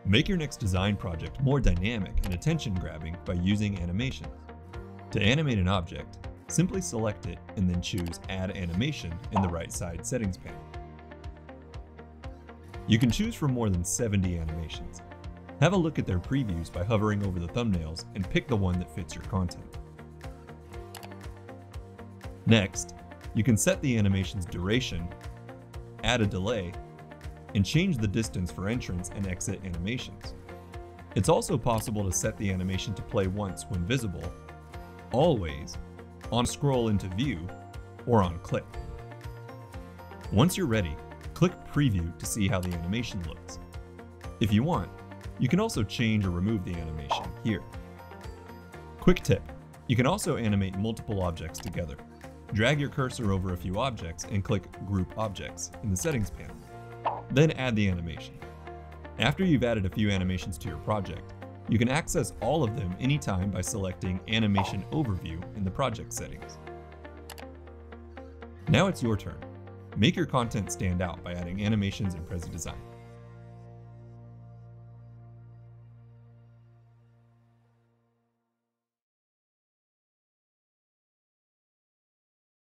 Make your next design project more dynamic and attention-grabbing by using animations. To animate an object, simply select it and then choose Add Animation in the right side settings panel. You can choose from more than 70 animations. Have a look at their previews by hovering over the thumbnails and pick the one that fits your content. Next, you can set the animation's duration, add a delay, and change the distance for entrance and exit animations. It's also possible to set the animation to play once when visible, always, on scroll into view, or on click. Once you're ready, click Preview to see how the animation looks. If you want, you can also change or remove the animation here. Quick tip: you can also animate multiple objects together. Drag your cursor over a few objects and click Group Objects in the settings panel. Then add the animation. After you've added a few animations to your project, you can access all of them anytime by selecting Animation Overview in the project settings. Now it's your turn. Make your content stand out by adding animations in Prezi Design.